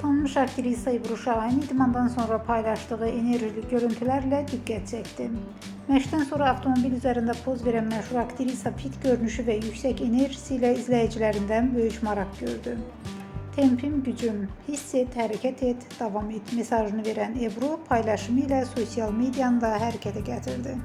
Tanınmış aktrisa Ebru Şahin idmandan sonra paylaştığı enerjili görüntülerle dikkat çekti. Məşqdən sonra avtomobil üzərində poz verən məşhur aktrisa fit görünüşü və yüksək enerjisiyle izləyicilərindən böyük maraq gördü. Tempim gücüm, hiss et, hərəkət et, davam et mesajını verən Ebru paylaşımı ilə sosial medianı da hərəkətə gətirdi.